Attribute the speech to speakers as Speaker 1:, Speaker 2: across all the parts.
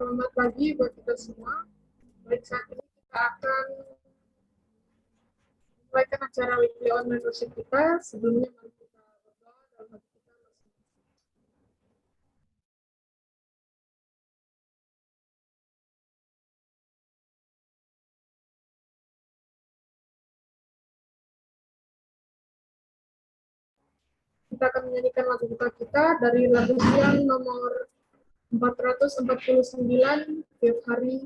Speaker 1: Selamat pagi buat kita semua. Baik, saat ini kita akan mulaikan acara weekly online worship kita. Sebelumnya mari kita berdoa dalam hati kita masing-masing. Kita akan menyanyikan lagu buka kita dari lagu siang nomor 449, tiap hari.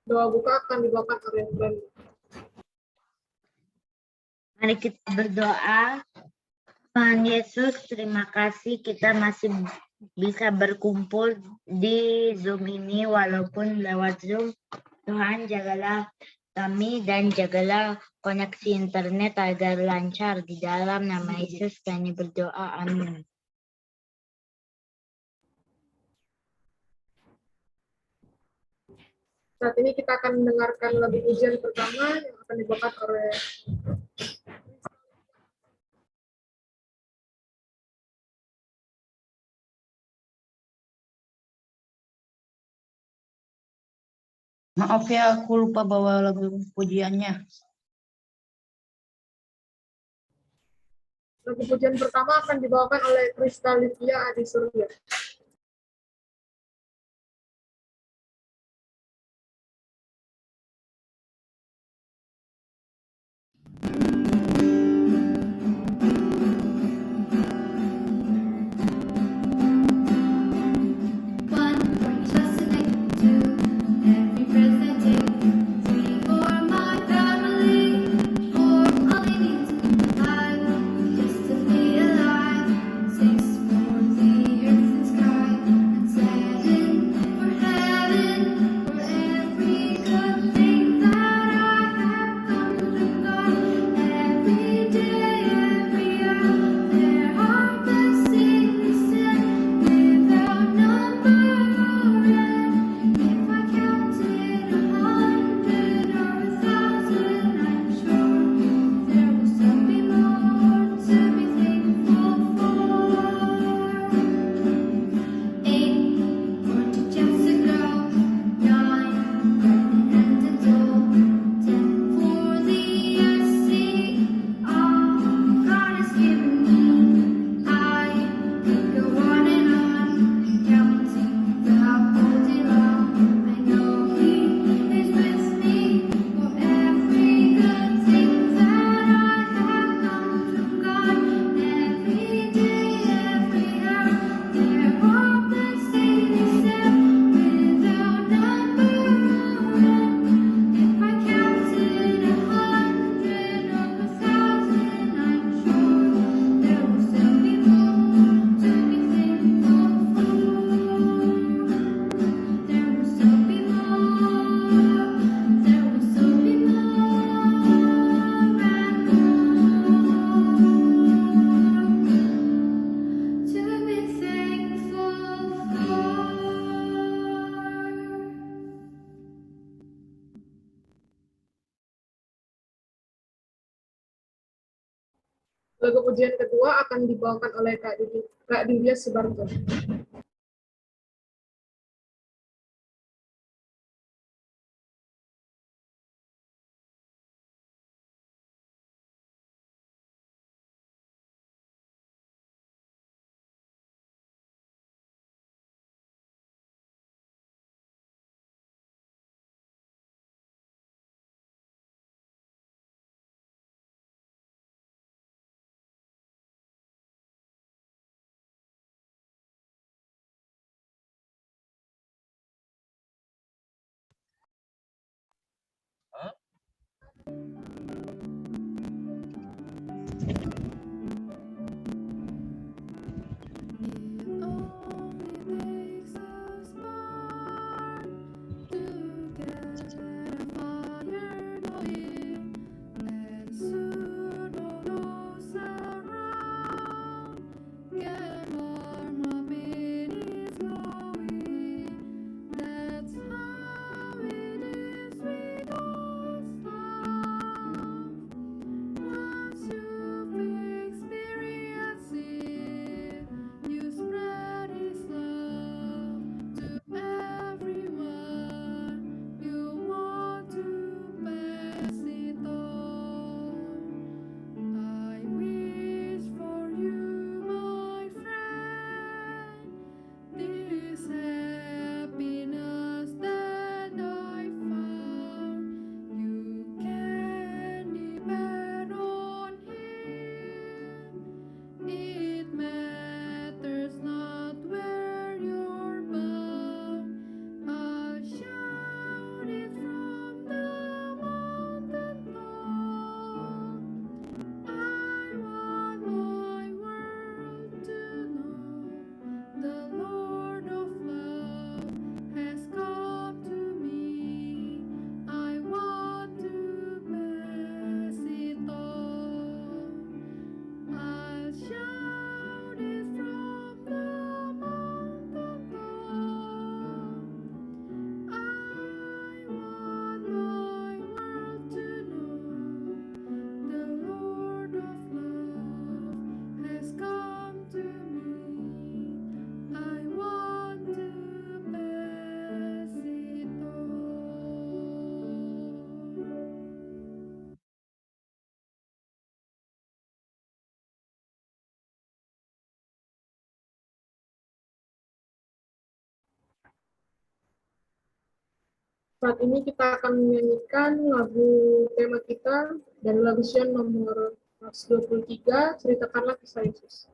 Speaker 1: Doa buka akan dibawakan oleh Brenda.
Speaker 2: Mari kita berdoa. Tuhan Yesus, terima kasih kita masih bisa berkumpul di Zoom ini walaupun lewat Zoom. Tuhan, jagalah kami dan jagalah koneksi internet agar lancar. Di dalam nama Yesus kami berdoa. Amin.
Speaker 1: Saat ini kita akan mendengarkan lagu pujian pertama yang akan dibawakan oleh
Speaker 3: Maaf ya, aku lupa bawa lagu pujiannya.
Speaker 1: lagu pujian pertama akan dibawakan oleh Krista Livia Adi Surya.
Speaker 4: Sings for the earth and sky.
Speaker 1: Lagu pujian kedua akan dibawakan oleh Kak Dindia Subarto. Saat ini kita akan menyanyikan lagu tema kita dari lagu Sion nomor 123, Ceritakanlah Kisah Yesus.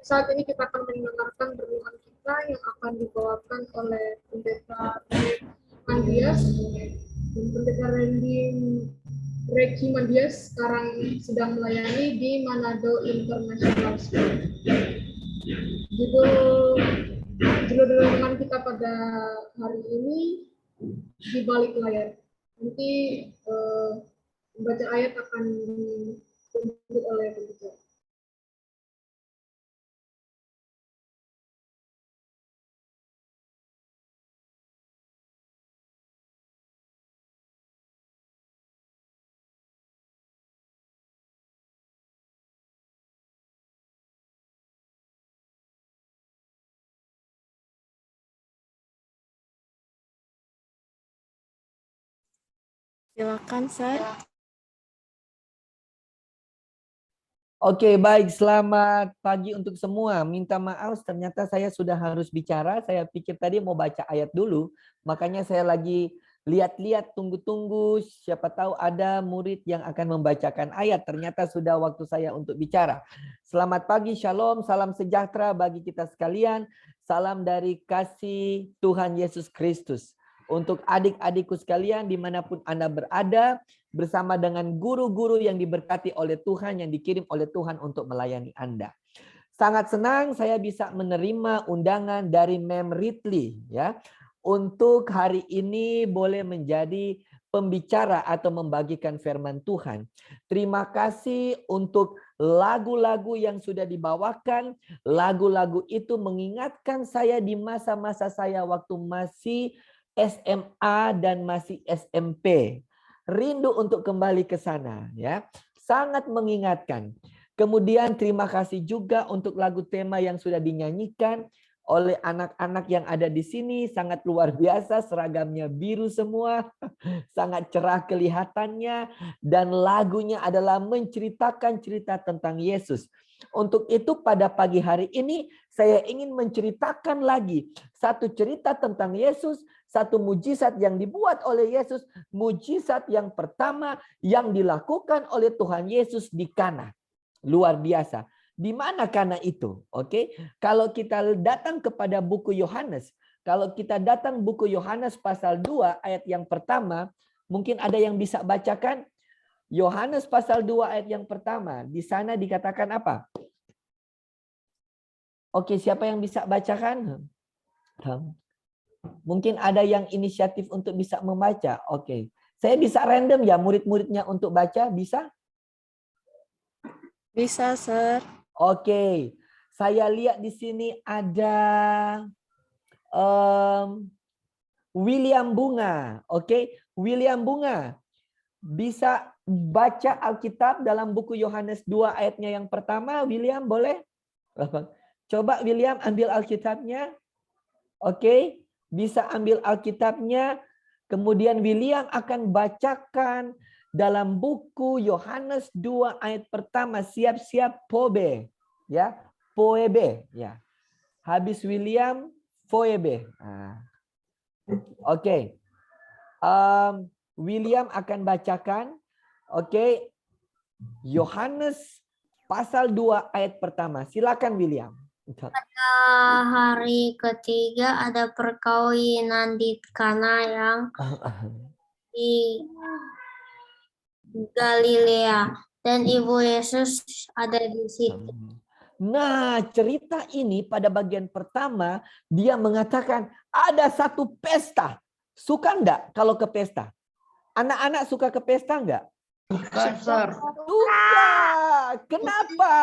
Speaker 1: Baik, saat ini kita akan mendengarkan renungan kita yang akan dibawakan oleh Pendeta Mandias. Pendeta Reki Mandias sekarang sedang melayani di Manado International School. Judul renungan kita pada hari ini di balik layar. Nanti membaca ayat akan ditunjuk oleh pembicara.
Speaker 4: Silakan, Sir.
Speaker 5: Oke, baik. Selamat pagi untuk semua. Minta maaf, ternyata saya sudah harus bicara. Saya pikir tadi mau baca ayat dulu. Makanya saya lagi lihat-lihat, tunggu-tunggu. Siapa tahu ada murid yang akan membacakan ayat. Ternyata sudah waktu saya untuk bicara. Selamat pagi, shalom, salam sejahtera bagi kita sekalian. Salam dari kasih Tuhan Yesus Kristus. Untuk adik-adikku sekalian dimanapun Anda berada, bersama dengan guru-guru yang diberkati oleh Tuhan, yang dikirim oleh Tuhan untuk melayani Anda. Sangat senang saya bisa menerima undangan dari Mem Ridley ya, untuk hari ini boleh menjadi pembicara atau membagikan firman Tuhan. Terima kasih untuk lagu-lagu yang sudah dibawakan. Lagu-lagu itu mengingatkan saya di masa-masa saya waktu masih SMA dan masih SMP. Rindu untuk kembali ke sana ya. Sangat mengingatkan. Kemudian terima kasih juga untuk lagu tema yang sudah dinyanyikan oleh anak-anak yang ada di sini. Sangat luar biasa, seragamnya biru semua. Sangat cerah kelihatannya dan lagunya adalah menceritakan cerita tentang Yesus. Untuk itu pada pagi hari ini saya ingin menceritakan lagi satu cerita tentang Yesus, satu mujizat yang dibuat oleh Yesus, mujizat yang pertama yang dilakukan oleh Tuhan Yesus di Kana. Luar biasa. Di mana Kana itu? Oke. Kalau kita datang kepada buku Yohanes, kalau kita datang buku Yohanes pasal 2 ayat yang pertama, mungkin ada yang bisa bacakan? Yohanes pasal 2 ayat yang pertama. Di sana dikatakan apa? Oke, siapa yang bisa bacakan? Mungkin ada yang inisiatif untuk bisa membaca. Oke. Saya bisa random ya murid-muridnya untuk baca, bisa?
Speaker 4: Bisa, Sir.
Speaker 5: Oke. Saya lihat di sini ada William Bunga. Oke, William Bunga. Bisa baca Alkitab dalam buku Yohanes 2 ayatnya yang pertama. William boleh? Coba William ambil Alkitabnya. Oke, bisa ambil Alkitabnya. Kemudian William akan bacakan dalam buku Yohanes 2 ayat pertama. Siap-siap Pobe. Ya, Poebe. Ya. Habis William, Poebe. Nah. Oke. William akan bacakan. Oke. Yohanes pasal 2 ayat pertama. Silakan William.
Speaker 6: Pada hari ketiga ada perkawinan di Kana yang di Galilea dan ibu Yesus ada di situ.
Speaker 5: Nah, cerita ini pada bagian pertama dia mengatakan ada satu pesta. Suka enggak kalau ke pesta? Anak-anak suka ke pesta enggak?
Speaker 3: Suka, Sir.
Speaker 5: Suka. Kenapa?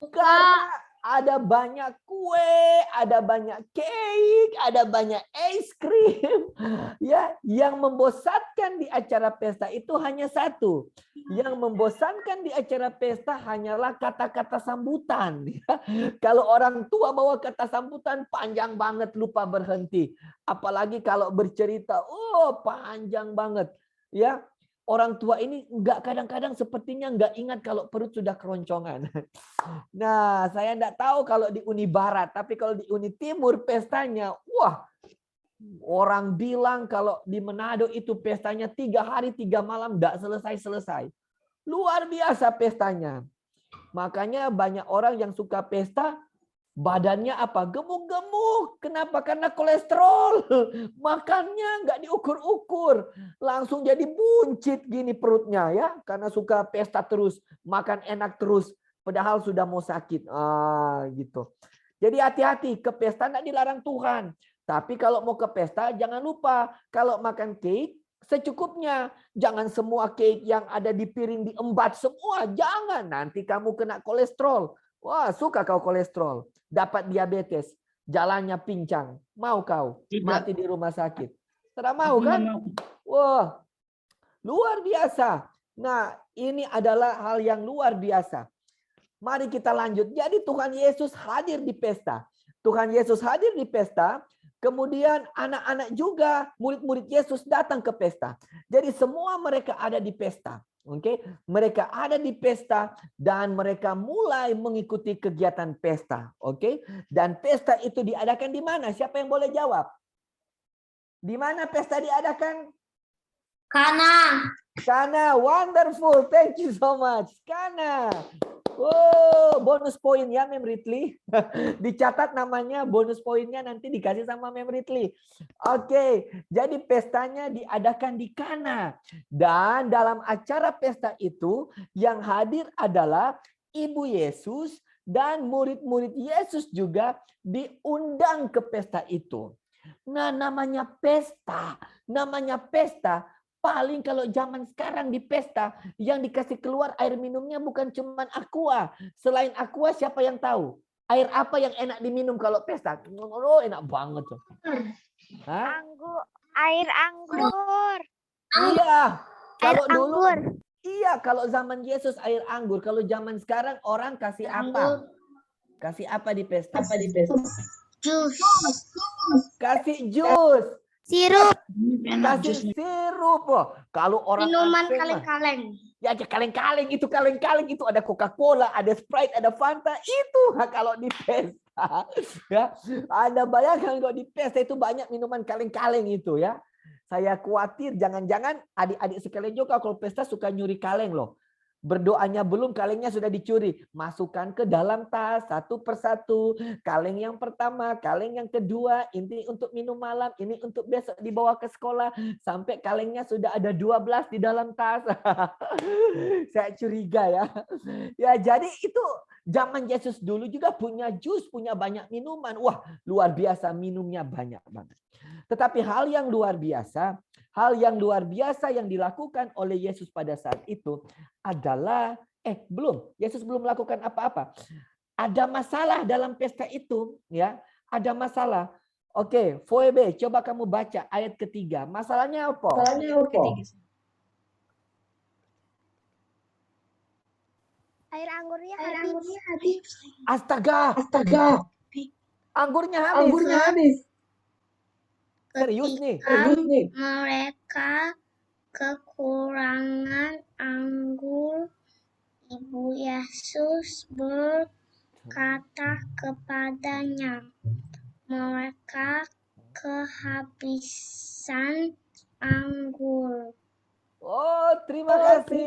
Speaker 5: Karena ada banyak kue, ada banyak cake, ada banyak es krim. Ya, yang membosankan di acara pesta itu hanya satu. Yang membosankan di acara pesta hanyalah kata-kata sambutan. Ya. Kalau orang tua bawa kata sambutan panjang banget, lupa berhenti. Apalagi kalau bercerita, oh panjang banget. Ya, orang tua ini kadang-kadang sepertinya nggak ingat kalau perut sudah keroncongan. Nah, saya nggak tahu kalau di Uni Barat, tapi kalau di Uni Timur pestanya, wah, orang bilang kalau di Manado itu pestanya 3 hari 3 malam nggak selesai-selesai. Luar biasa pestanya. Makanya banyak orang yang suka pesta Badannya apa? Gemuk-gemuk. Kenapa? Karena kolesterol. Makannya nggak diukur-ukur. Langsung jadi buncit gini perutnya ya. Karena suka pesta terus. Makan enak terus. Padahal sudah mau sakit. Gitu. Jadi hati-hati. Ke pesta nggak dilarang Tuhan. Tapi kalau mau ke pesta jangan lupa. Kalau makan cake secukupnya. Jangan semua cake yang ada di piring diembat semua. Jangan. Nanti kamu kena kolesterol. Wah, suka kau kolesterol. Dapat diabetes. Jalannya pincang. Mau kau
Speaker 3: Tidak.
Speaker 5: mati di rumah sakit? Tidak mau
Speaker 3: Aku nggak
Speaker 5: kan?
Speaker 3: mau.
Speaker 5: Wah, luar biasa. Nah, ini adalah hal yang luar biasa. Mari kita lanjut. Jadi Tuhan Yesus hadir di pesta. Tuhan Yesus hadir di pesta. Kemudian anak-anak juga, murid-murid Yesus datang ke pesta. Jadi semua mereka ada di pesta. Oke, mereka ada di pesta dan mereka mulai mengikuti kegiatan pesta. Oke, dan pesta itu diadakan di mana? Siapa yang boleh jawab? Di mana pesta diadakan?
Speaker 6: Kana.
Speaker 5: Kana, wonderful. Thank you so much. Kana. Oh, bonus poin ya Mem Ritli. Dicatat namanya, bonus poinnya nanti dikasih sama Mem Ritli. Oke, jadi pestanya diadakan di Kana. Dan dalam acara pesta itu yang hadir adalah Ibu Yesus dan murid-murid Yesus juga diundang ke pesta itu. Nah, namanya pesta. Paling kalau zaman sekarang di pesta yang dikasih keluar air minumnya bukan cuma aqua. Selain aqua siapa yang tahu? Air apa yang enak diminum kalau pesta? Oh, enak banget. Hah?
Speaker 7: Air anggur.
Speaker 5: Iya. Kalau
Speaker 7: Air
Speaker 5: dulu
Speaker 7: anggur.
Speaker 5: iya, kalau zaman Yesus air anggur. Kalau zaman sekarang orang kasih apa? Kasih apa di pesta?
Speaker 6: Jus.
Speaker 5: Kasih jus.
Speaker 7: Sirup.
Speaker 3: Enak
Speaker 5: Kasih
Speaker 3: jusnya.
Speaker 5: sirup. Oh, kalau orang
Speaker 6: Minuman
Speaker 5: Aceh mah-
Speaker 6: kaleng-kaleng.
Speaker 5: Ya kaleng-kaleng itu ada Coca-Cola, ada Sprite, ada Fanta, itu kalau di pesta. Ya, Anda bayangkan kalau di pesta itu banyak minuman kaleng-kaleng itu ya. Saya khawatir jangan-jangan adik-adik sekalian juga kalau pesta suka nyuri kaleng loh. Berdoanya belum, kalengnya sudah dicuri. Masukkan ke dalam tas satu persatu. Kaleng yang pertama, kaleng yang kedua, ini untuk minum malam, ini untuk besok dibawa ke sekolah. Sampai kalengnya sudah ada 12 di dalam tas. Saya curiga ya. Ya, jadi itu zaman Yesus dulu juga punya jus, punya banyak minuman. Wah, luar biasa, minumnya banyak banget. Tetapi hal yang luar biasa yang dilakukan oleh Yesus pada saat itu adalah Yesus belum melakukan apa-apa. Ada masalah dalam pesta itu, ya. Ada masalah. Oke, Foebe, coba kamu baca ayat ketiga. Masalahnya apa?
Speaker 7: Air anggurnya habis.
Speaker 5: Astaga. Anggurnya habis. Serius nih.
Speaker 6: Mereka kekurangan anggur. Ibu Yesus berkata kepadanya, mereka kehabisan anggur.
Speaker 5: Oh, terima kasih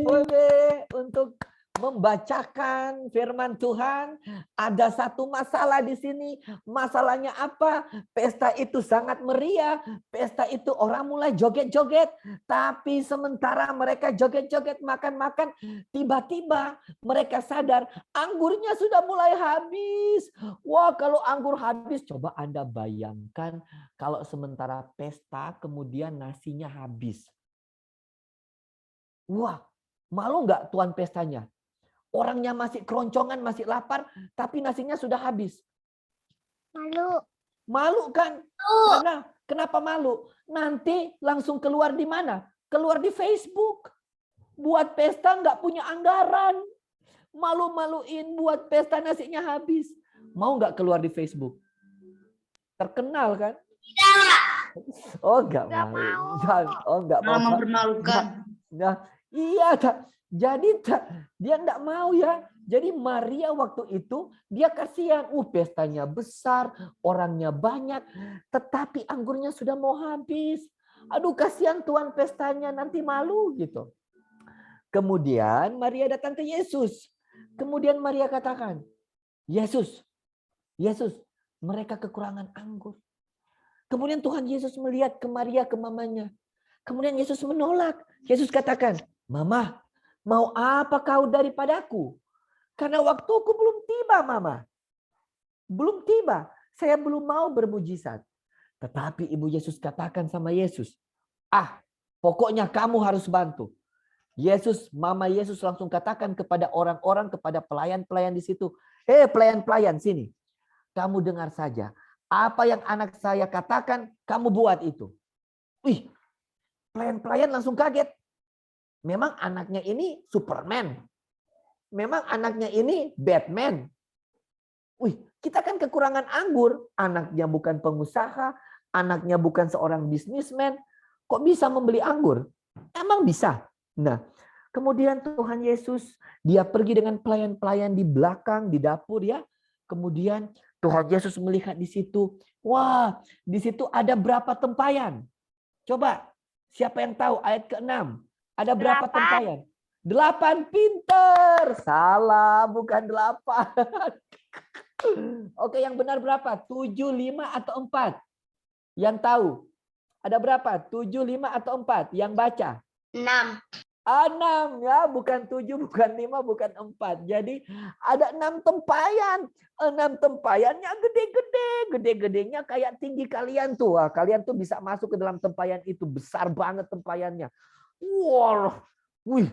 Speaker 5: Foebe untuk membacakan firman Tuhan. Ada satu masalah di sini. Masalahnya apa? Pesta itu sangat meriah. Pesta itu orang mulai joget-joget. Tapi sementara mereka joget-joget, makan-makan, tiba-tiba mereka sadar anggurnya sudah mulai habis. Wah, kalau anggur habis, coba Anda bayangkan kalau sementara pesta kemudian nasinya habis. Wah, malu nggak tuan pestanya? Orangnya masih keroncongan, masih lapar, tapi nasinya sudah habis.
Speaker 7: Malu.
Speaker 5: Malu kan? Karena kenapa malu? Nanti langsung keluar di mana? Keluar di Facebook. Buat pesta nggak punya anggaran. Malu-maluin buat pesta nasinya habis. Mau nggak keluar di Facebook? Terkenal kan? Oh, nggak mau. Oh, nggak mau.
Speaker 3: Mempermalukan.
Speaker 5: Nah, iya, jadi dia enggak mau ya. Jadi Maria waktu itu dia kasihan, pestanya besar, orangnya banyak, tetapi anggurnya sudah mau habis. Aduh, kasihan tuan pestanya, nanti malu gitu. Kemudian Maria datang ke Yesus. Kemudian Maria katakan, Yesus, Yesus, mereka kekurangan anggur. Kemudian Tuhan Yesus melihat ke Maria, ke mamanya. Kemudian Yesus menolak. Yesus katakan, Mama, mau apa kau daripadaku? Karena waktuku belum tiba, Mama. Belum tiba. Saya belum mau bermujizat. Tetapi Ibu Yesus katakan sama Yesus, pokoknya kamu harus bantu. Mama Yesus langsung katakan kepada orang-orang, kepada pelayan-pelayan di situ, pelayan-pelayan sini, kamu dengar saja. Apa yang anak saya katakan, kamu buat itu. Wih, pelayan-pelayan langsung kaget. Memang anaknya ini Superman. Memang anaknya ini Batman. Wih, kita kan kekurangan anggur. Anaknya bukan pengusaha, anaknya bukan seorang bisnismen. Kok bisa membeli anggur? Emang bisa? Nah, kemudian Tuhan Yesus, dia pergi dengan pelayan-pelayan di belakang, di dapur ya. Kemudian Tuhan Yesus melihat di situ. Wah, di situ ada berapa tempayan? Coba, siapa yang tahu ayat ke-6? Ada berapa
Speaker 7: 8.
Speaker 5: tempayan? 8, pinter. Salah, bukan 8. Oke, yang benar berapa? 7, 5 atau 4? Yang tahu? Ada berapa? 7, 5 atau 4? Yang baca?
Speaker 6: 6.
Speaker 5: 6 ya, bukan 7, bukan 5, bukan 4. Jadi ada 6 tempayan. 6 tempayannya gede-gede. Gede-gedenya kayak tinggi kalian tuh. Wah, kalian tuh bisa masuk ke dalam tempayan itu. Besar banget tempayannya. Wow, wih,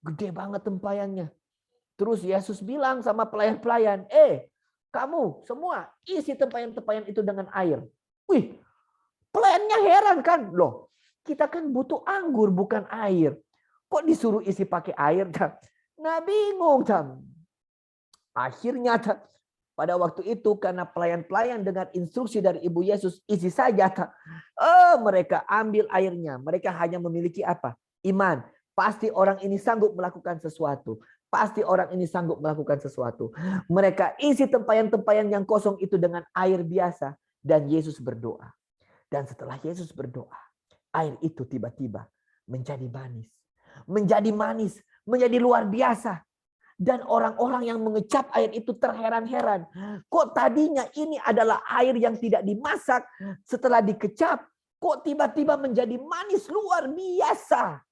Speaker 5: gede banget tempayannya. Terus Yesus bilang sama pelayan-pelayan, kamu semua isi tempayan-tempayan itu dengan air. Wih, pelayannya heran kan. Loh, kita kan butuh anggur bukan air. Kok disuruh isi pakai air? Nah, bingung. Akhirnya pada waktu itu karena pelayan-pelayan dengan instruksi dari Ibu Yesus, isi saja. Mereka ambil airnya. Mereka hanya memiliki apa? Iman. Pasti orang ini sanggup melakukan sesuatu. Pasti orang ini sanggup melakukan sesuatu. Mereka isi tempayan-tempayan yang kosong itu dengan air biasa. Dan Yesus berdoa. Dan setelah Yesus berdoa, air itu tiba-tiba menjadi manis. Menjadi manis. Menjadi luar biasa. Dan orang-orang yang mengecap air itu terheran-heran. Kok tadinya ini adalah air yang tidak dimasak. Setelah dikecap, kok tiba-tiba menjadi manis luar biasa.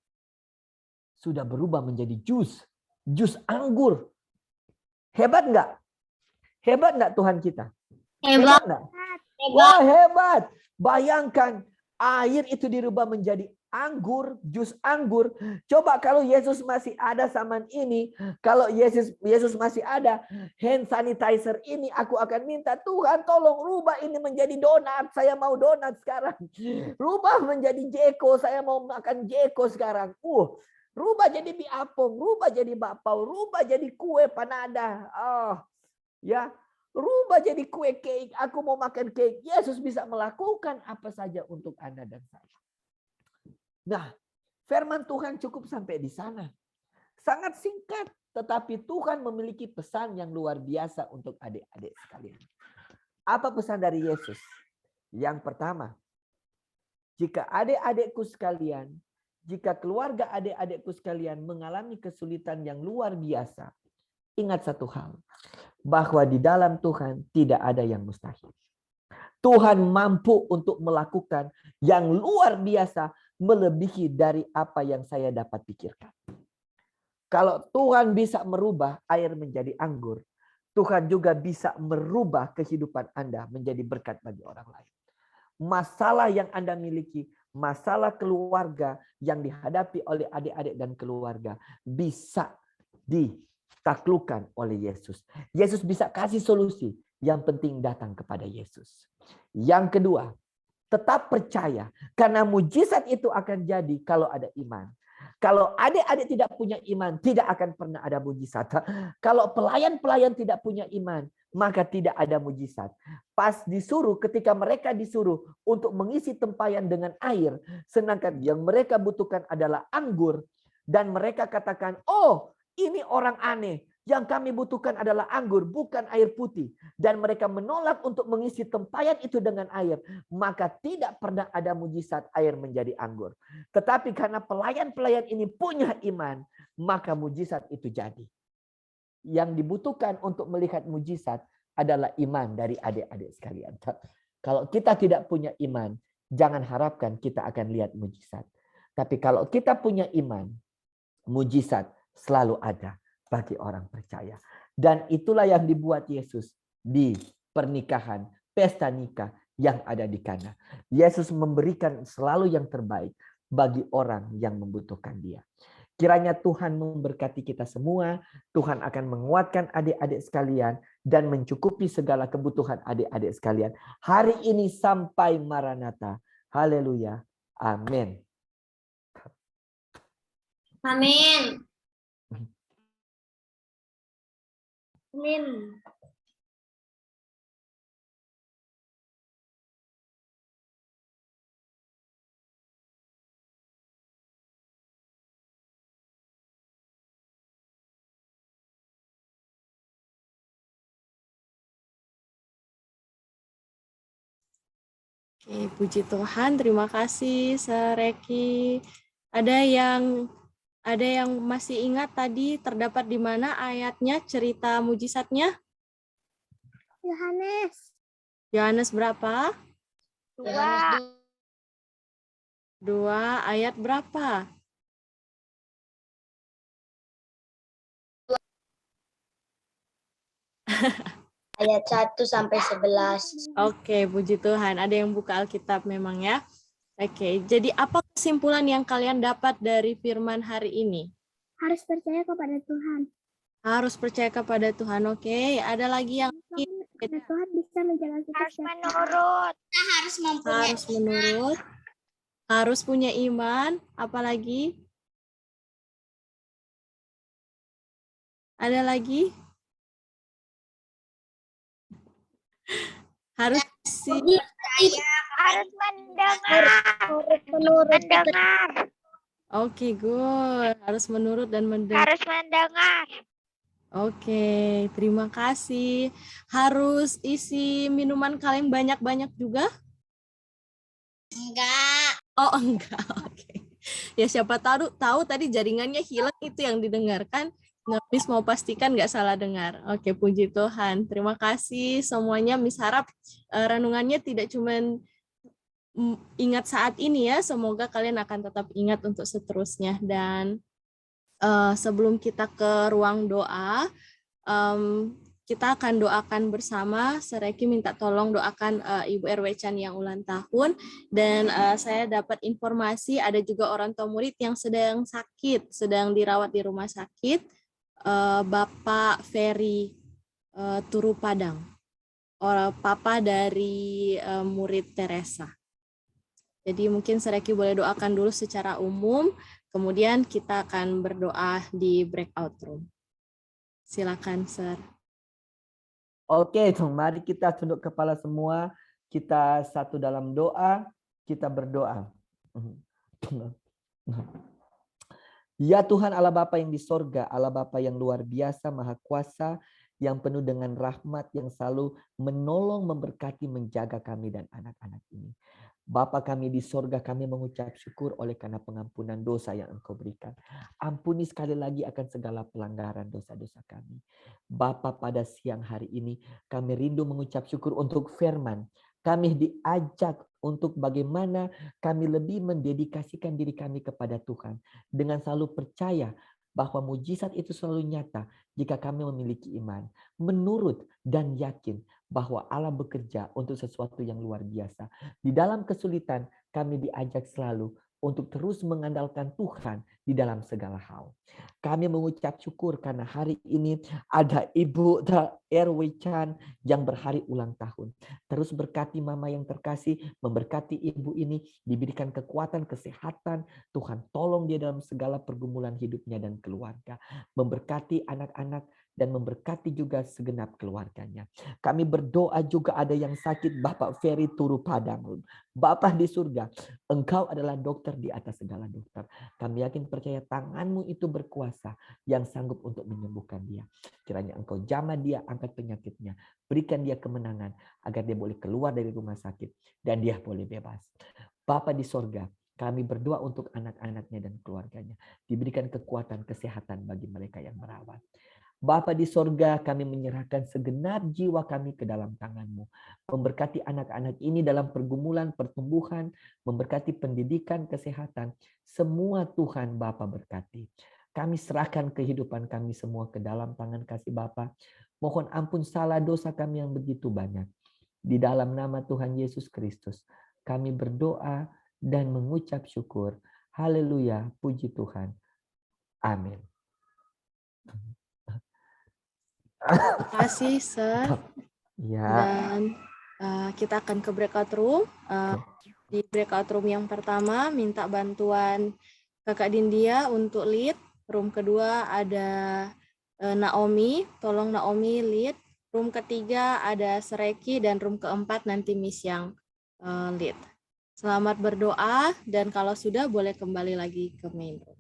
Speaker 5: Sudah berubah menjadi jus. Jus anggur. Hebat enggak? Hebat enggak Tuhan kita?
Speaker 6: Hebat.
Speaker 5: Enggak?
Speaker 6: Hebat.
Speaker 5: Wah, hebat. Bayangkan air itu dirubah menjadi anggur, jus anggur. Coba kalau Yesus masih ada zaman ini, kalau Yesus masih ada, hand sanitizer ini aku akan minta, Tuhan tolong rubah ini menjadi donat. Saya mau donat sekarang. Rubah menjadi jeko, saya mau makan jeko sekarang. Rubah jadi mie apung, rubah jadi bakpao, rubah jadi kue panada. Ya, rubah jadi kue cake. Aku mau makan cake. Yesus bisa melakukan apa saja untuk Anda dan saya. Nah, firman Tuhan cukup sampai di sana. Sangat singkat, tetapi Tuhan memiliki pesan yang luar biasa untuk adik-adik sekalian. Apa pesan dari Yesus? Yang pertama, jika adik-adikku sekalian, jika keluarga adik-adikku sekalian mengalami kesulitan yang luar biasa, ingat satu hal, bahwa di dalam Tuhan tidak ada yang mustahil. Tuhan mampu untuk melakukan yang luar biasa, melebihi dari apa yang saya dapat pikirkan. Kalau Tuhan bisa merubah air menjadi anggur, Tuhan juga bisa merubah kehidupan Anda menjadi berkat bagi orang lain. Masalah yang Anda miliki, masalah keluarga yang dihadapi oleh adik-adik dan keluarga bisa ditaklukkan oleh Yesus. Yesus bisa kasih solusi. Yang penting datang kepada Yesus. Yang kedua, tetap percaya karena mujizat itu akan jadi kalau ada iman. Kalau adik-adik tidak punya iman, tidak akan pernah ada mujizat. Kalau pelayan-pelayan tidak punya iman, maka tidak ada mujizat. Pas disuruh, ketika mereka disuruh untuk mengisi tempayan dengan air, sedangkan yang mereka butuhkan adalah anggur, dan mereka katakan, oh ini orang aneh, yang kami butuhkan adalah anggur, bukan air putih. Dan mereka menolak untuk mengisi tempayan itu dengan air. Maka tidak pernah ada mujizat air menjadi anggur. Tetapi karena pelayan-pelayan ini punya iman, maka mujizat itu jadi. Yang dibutuhkan untuk melihat mujizat adalah iman dari adik-adik sekalian. Kalau kita tidak punya iman, jangan harapkan kita akan lihat mujizat. Tapi kalau kita punya iman, mujizat selalu ada bagi orang percaya. Dan itulah yang dibuat Yesus di pernikahan, pesta nikah yang ada di Kana. Yesus memberikan selalu yang terbaik bagi orang yang membutuhkan dia. Kiranya Tuhan memberkati kita semua. Tuhan akan menguatkan adik-adik sekalian dan mencukupi segala kebutuhan adik-adik sekalian. Hari ini sampai Maranatha. Haleluya. Amin.
Speaker 6: Amin.
Speaker 1: Amin.
Speaker 4: Oke, puji Tuhan. Terima kasih, Sareki. Ada yang masih ingat tadi terdapat di mana ayatnya, cerita mujizatnya?
Speaker 7: Yohanes.
Speaker 4: Yohanes berapa?
Speaker 7: 2.
Speaker 4: 2 ayat berapa?
Speaker 6: Ayat 1 sampai 11.
Speaker 4: Oke, puji Tuhan. Ada yang buka Alkitab memang ya. Oke, jadi apa kesimpulan yang kalian dapat dari firman hari ini?
Speaker 7: Harus percaya kepada Tuhan.
Speaker 4: Harus percaya kepada Tuhan. Oke, ada lagi yang
Speaker 7: Karena Tuhan bisa menjalankan harus menurut.
Speaker 4: harus menurut, harus punya iman, apalagi? Ada lagi? Harus
Speaker 7: Harus mendengar. Mendengar.
Speaker 4: Oke, good. Harus menurut dan mendengar.
Speaker 7: Harus mendengar.
Speaker 4: Oke, terima kasih. Harus isi minuman kalian banyak-banyak juga?
Speaker 6: Enggak.
Speaker 4: Oh, enggak. Oke. Ya siapa tahu tadi jaringannya hilang, itu yang didengarkan. Miss mau pastikan nggak salah dengar. Oke, puji Tuhan. Terima kasih semuanya. Miss harap renungannya tidak cuma ingat saat ini ya. Semoga kalian akan tetap ingat untuk seterusnya. Dan sebelum kita ke ruang doa, kita akan doakan bersama. Sareki minta tolong doakan Ibu RW Chan yang ulang tahun. Dan saya dapat informasi ada juga orang tua murid yang sedang sakit, sedang dirawat di rumah sakit. Bapak Ferry Turu Padang, papa dari murid Teresa. Jadi mungkin Sareki boleh doakan dulu secara umum, kemudian kita akan berdoa di breakout room. Silakan, Sir.
Speaker 5: Oke, mari kita tunduk kepala semua. Kita satu dalam doa. Kita berdoa. Ya Tuhan Allah Bapa yang di sorga, Allah Bapa yang luar biasa, maha kuasa, yang penuh dengan rahmat, yang selalu menolong, memberkati, menjaga kami dan anak-anak ini. Bapa kami di sorga, kami mengucap syukur oleh karena pengampunan dosa yang Engkau berikan. Ampuni sekali lagi akan segala pelanggaran dosa-dosa kami. Bapa, pada siang hari ini kami rindu mengucap syukur untuk firman. Kami diajak untuk bagaimana kami lebih mendedikasikan diri kami kepada Tuhan. Dengan selalu percaya bahwa mujizat itu selalu nyata jika kami memiliki iman. Menurut dan yakin bahwa Allah bekerja untuk sesuatu yang luar biasa. Di dalam kesulitan kami diajak selalu untuk terus mengandalkan Tuhan di dalam segala hal. Kami mengucap syukur karena hari ini ada Ibu RW Chan yang berhari ulang tahun. Terus berkati Mama yang terkasih, memberkati Ibu ini, diberikan kekuatan, kesehatan. Tuhan tolong dia dalam segala pergumulan hidupnya dan keluarga. Memberkati anak-anak dan memberkati juga segenap keluarganya. Kami berdoa juga ada yang sakit, Bapak Ferry Turu Padang. Bapak di surga, Engkau adalah dokter di atas segala dokter. Kami yakin percaya tangan-Mu itu berkuasa yang sanggup untuk menyembuhkan dia. Kiranya Engkau jamah dia, angkat penyakitnya. Berikan dia kemenangan agar dia boleh keluar dari rumah sakit dan dia boleh bebas. Bapa di sorga, kami berdoa untuk anak-anaknya dan keluarganya. Diberikan kekuatan kesehatan bagi mereka yang merawat. Bapa di sorga, kami menyerahkan segenap jiwa kami ke dalam tangan-Mu. Memberkati anak-anak ini dalam pergumulan, pertumbuhan, memberkati pendidikan, kesehatan. Semua Tuhan Bapa berkati. Kami serahkan kehidupan kami semua ke dalam tangan kasih Bapa. Mohon ampun salah dosa kami yang begitu banyak. Di dalam nama Tuhan Yesus Kristus, kami berdoa dan mengucap syukur. Haleluya, puji Tuhan. Amin.
Speaker 4: Terima kasih, Sir.
Speaker 5: Ya.
Speaker 4: Dan kita akan ke breakout room. Di breakout room yang pertama, minta bantuan Kakak Dindia untuk lead. Room kedua ada Naomi, tolong Naomi lead. Room ketiga ada Sereki, dan room keempat nanti Miss yang lead. Selamat berdoa, dan kalau sudah boleh kembali lagi ke main room.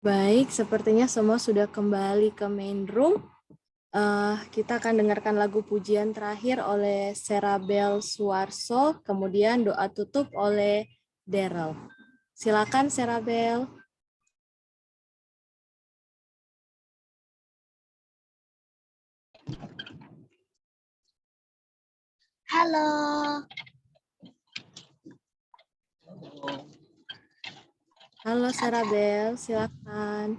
Speaker 4: Baik, sepertinya semua sudah kembali ke main room. Kita akan dengarkan lagu pujian terakhir oleh Serabel Suarso, kemudian doa tutup oleh Daryl. Silakan Serabel.
Speaker 7: Halo.
Speaker 4: Halo Serabel, silakan.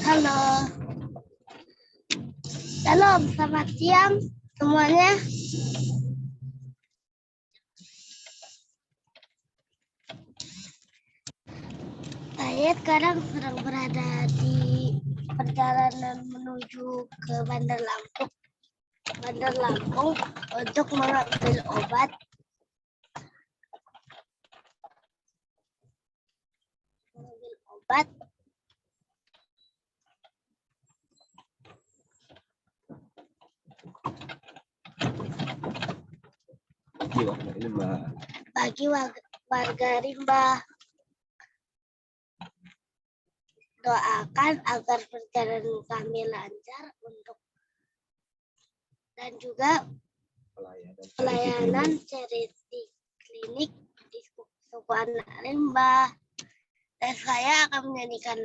Speaker 7: Halo. Shalom, selamat siang semuanya. Saya sekarang sedang berada di perjalanan menuju ke Bandar Lampung untuk mengambil obat. Bagi warga rimba, doakan agar perjalanan kami lancar dan juga pelayanan charity klinik di suku anak rimba. Dan saya akan menyanyikan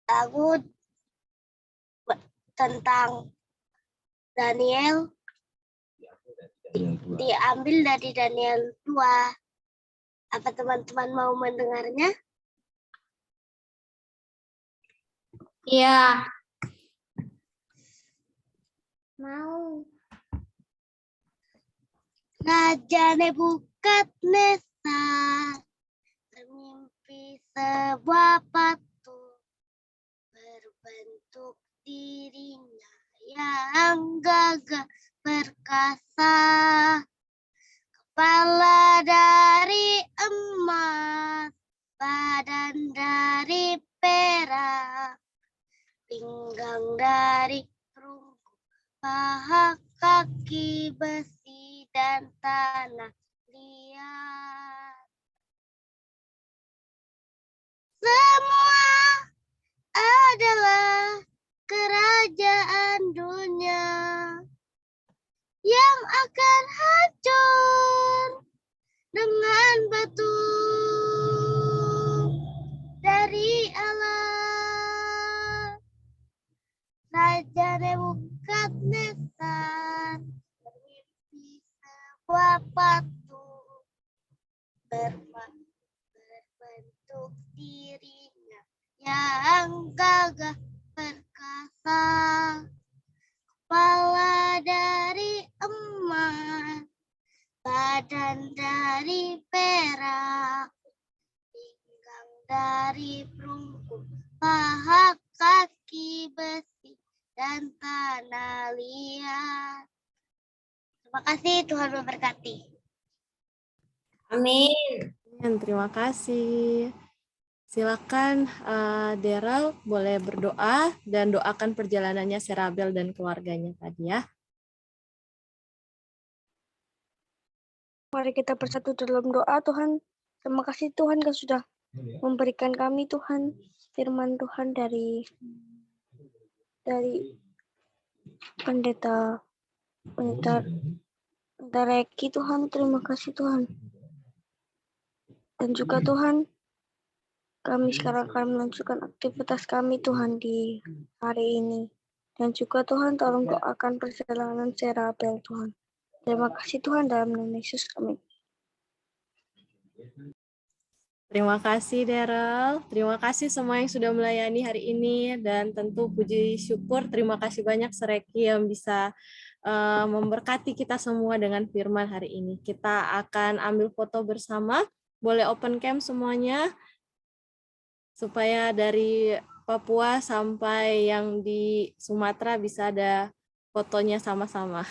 Speaker 7: lagu tentang Daniel, diambil dari Daniel 2. Apa teman-teman mau mendengarnya?
Speaker 6: Iya.
Speaker 7: Mau. Raja Nebukadnezar bermimpi sebuah patung berbentuk dirinya yang gagah perkasa, kepala dari emas, badan dari perak, pinggang dari perunggu, paha kaki besi dan tanah liat. Semua adalah kerajaan dunia yang akan hancur dengan batu dari Allah. Raja Nebukadnezar bermimpi sebuah patung berbentuk dirinya yang gagah perkasa, kepala dari emas, badan dari perak, pinggang dari perunggu, paha kaki besi dan tanah liat. Terima kasih, Tuhan memberkati.
Speaker 6: Amin.
Speaker 4: Terima kasih. Silakan Daryl boleh berdoa dan doakan perjalanannya Serabel dan keluarganya tadi ya.
Speaker 8: Mari kita bersatu dalam doa, Tuhan. Terima kasih Tuhan Kau sudah memberikan kami Tuhan firman Tuhan dari pendeta Reki Tuhan. Terima kasih Tuhan. Dan juga Tuhan, kami sekarang akan melanjutkan aktivitas kami Tuhan di hari ini. Dan juga Tuhan tolong doakan perjalanan Serabel Tuhan. Terima kasih Tuhan dalam nama Yesus. Amin.
Speaker 4: Terima kasih Daryl. Terima kasih semua yang sudah melayani hari ini dan tentu puji syukur terima kasih banyak Sereki yang bisa memberkati kita semua dengan firman hari ini. Kita akan ambil foto bersama. Boleh open cam semuanya supaya dari Papua sampai yang di Sumatera bisa ada fotonya sama-sama.